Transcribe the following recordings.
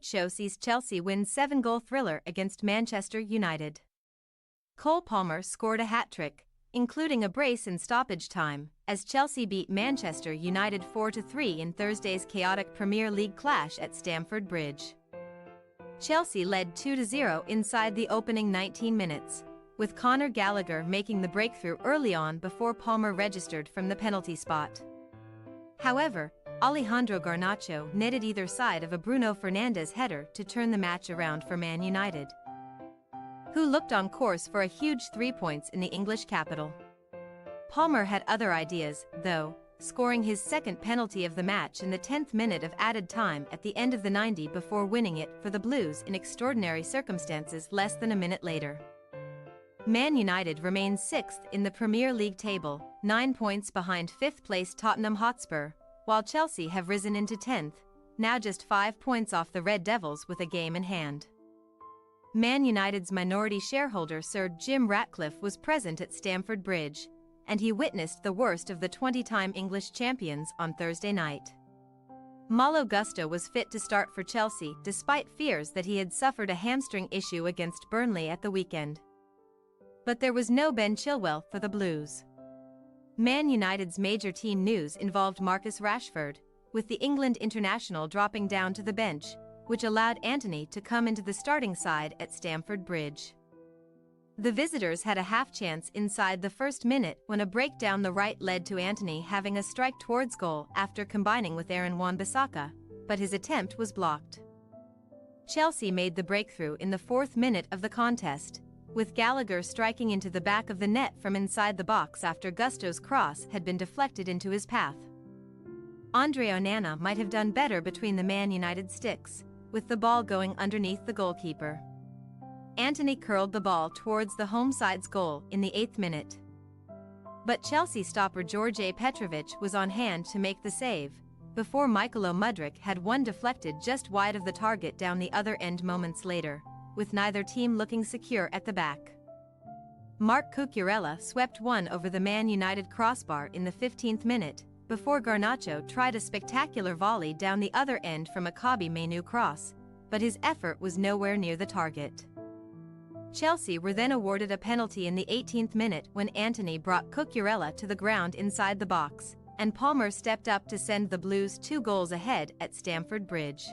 late show sees Chelsea win 7-goal thriller against Manchester United. Cole Palmer scored a hat-trick, including a brace in stoppage time, as Chelsea beat Manchester United 4-3 in Thursday's chaotic Premier League clash at Stamford Bridge. Chelsea led 2-0 inside the opening 19 minutes, with Conor Gallagher making the breakthrough early on before Palmer registered from the penalty spot. However, Alejandro Garnacho netted either side of a Bruno Fernandes header to turn the match around for Man United, who looked on course for a huge 3 points in the English capital. Palmer had other ideas, though, scoring his second penalty of the match in the 10th minute of added time at the end of the 90 before winning it for the Blues in extraordinary circumstances less than a minute later. Man United remains 6th in the Premier League table, 9 points behind 5th-placed Tottenham Hotspur, while Chelsea have risen into 10th, now just 5 points off the Red Devils with a game in hand. Man United's minority shareholder Sir Jim Ratcliffe was present at Stamford Bridge, and he witnessed the worst of the 20-time English champions on Thursday night. Malo Gusto was fit to start for Chelsea despite fears that he had suffered a hamstring issue against Burnley at the weekend. But there was no Ben Chilwell for the Blues. Man United's major team news involved Marcus Rashford, with the England international dropping down to the bench, which allowed Antony to come into the starting side at Stamford Bridge. The visitors had a half chance inside the first minute when a break down the right led to Antony having a strike towards goal after combining with Aaron Wan-Bissaka, but his attempt was blocked. Chelsea made the breakthrough in the 4th minute of the contest, with Gallagher striking into the back of the net from inside the box after Gusto's cross had been deflected into his path. Andre Onana might have done better between the Man United sticks, with the ball going underneath the goalkeeper. Antony curled the ball towards the home side's goal in the 8th minute. But Chelsea stopper Djordje Petrovic was on hand to make the save, before Mykhailo Mudryk had one deflected just wide of the target down the other end moments later, with neither team looking secure at the back. Marc Cucurella swept one over the Man United crossbar in the 15th minute, before Garnacho tried a spectacular volley down the other end from a Kobbie Mainoo cross, but his effort was nowhere near the target. Chelsea were then awarded a penalty in the 18th minute when Antony brought Cucurella to the ground inside the box, and Palmer stepped up to send the Blues 2 goals ahead at Stamford Bridge.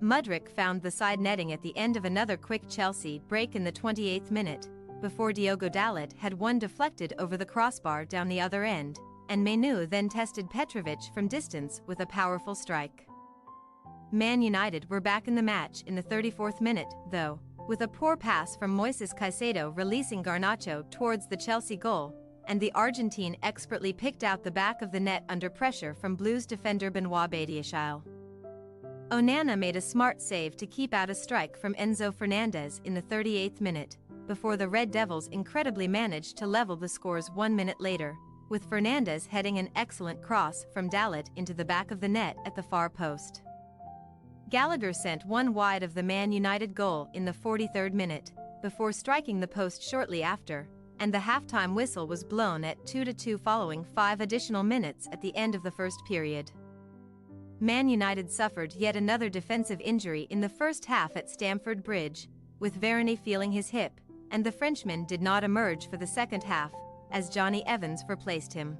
Mudryk found the side netting at the end of another quick Chelsea break in the 28th minute, before Diogo Dalot had one deflected over the crossbar down the other end, and Mainoo then tested Petrovic from distance with a powerful strike. Man United were back in the match in the 34th minute, though, with a poor pass from Moises Caicedo releasing Garnacho towards the Chelsea goal, and the Argentine expertly picked out the back of the net under pressure from Blues defender Benoit Badiashile. Onana made a smart save to keep out a strike from Enzo Fernandez in the 38th minute, before the Red Devils incredibly managed to level the scores 1 minute later, with Fernandes heading an excellent cross from Dalot into the back of the net at the far post. Gallagher sent one wide of the Man United goal in the 43rd minute, before striking the post shortly after, and the halftime whistle was blown at 2-2 following 5 additional minutes at the end of the first period. Man United suffered yet another defensive injury in the first half at Stamford Bridge, with Varane feeling his hip, and the Frenchman did not emerge for the second half, as Johnny Evans replaced him.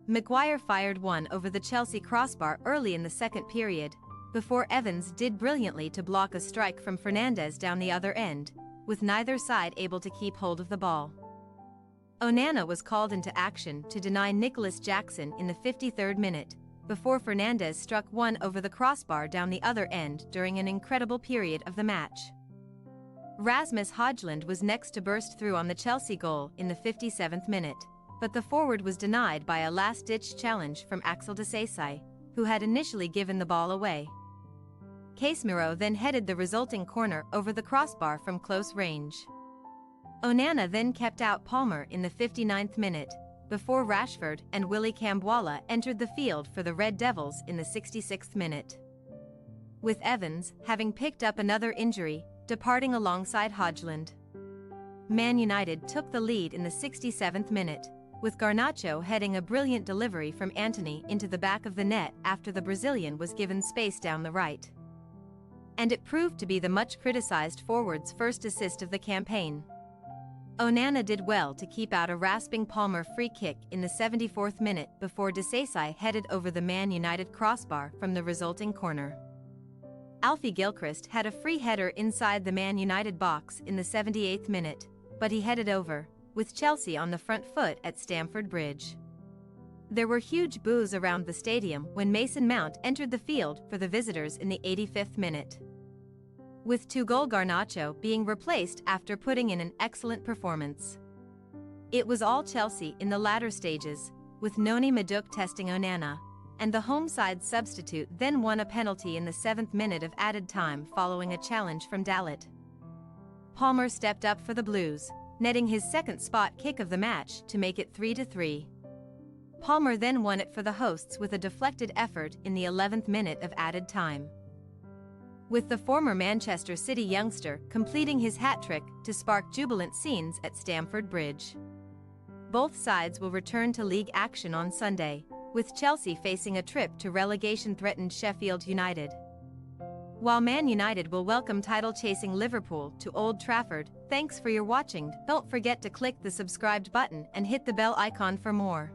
Maguire fired one over the Chelsea crossbar early in the second period, before Evans did brilliantly to block a strike from Fernandes down the other end, with neither side able to keep hold of the ball. Onana was called into action to deny Nicholas Jackson in the 53rd minute, before Fernandes struck one over the crossbar down the other end during an incredible period of the match. Rasmus Højlund was next to burst through on the Chelsea goal in the 57th minute, but the forward was denied by a last-ditch challenge from Axel Disasi, who had initially given the ball away. Casemiro then headed the resulting corner over the crossbar from close range. Onana then kept out Palmer in the 59th minute, before Rashford and Willy Kambwala entered the field for the Red Devils in the 66th minute. With Evans, having picked up another injury, departing alongside Højlund. Man United took the lead in the 67th minute, with Garnacho heading a brilliant delivery from Antony into the back of the net after the Brazilian was given space down the right. and it proved to be the much-criticized forward's first assist of the campaign. Onana did well to keep out a rasping Palmer free kick in the 74th minute before Disasi headed over the Man United crossbar from the resulting corner. Alfie Gilchrist had a free header inside the Man United box in the 78th minute, but he headed over, with Chelsea on the front foot at Stamford Bridge. There were huge boos around the stadium when Mason Mount entered the field for the visitors in the 85th minute, with two-goal Garnacho being replaced after putting in an excellent performance. It was all Chelsea in the latter stages, with Noni Madueke testing Onana, and the home side substitute then won a penalty in the 7th minute of added time following a challenge from Dalit. Palmer stepped up for the Blues, netting his second spot kick of the match to make it 3-3. Palmer then won it for the hosts with a deflected effort in the 11th minute of added time, with the former Manchester City youngster completing his hat-trick to spark jubilant scenes at Stamford Bridge. Both sides will return to league action on Sunday, with Chelsea facing a trip to relegation-threatened Sheffield United, while Man United will welcome title-chasing Liverpool to Old Trafford. Thanks for your watching. Don't forget to click the subscribed button and hit the bell icon for more.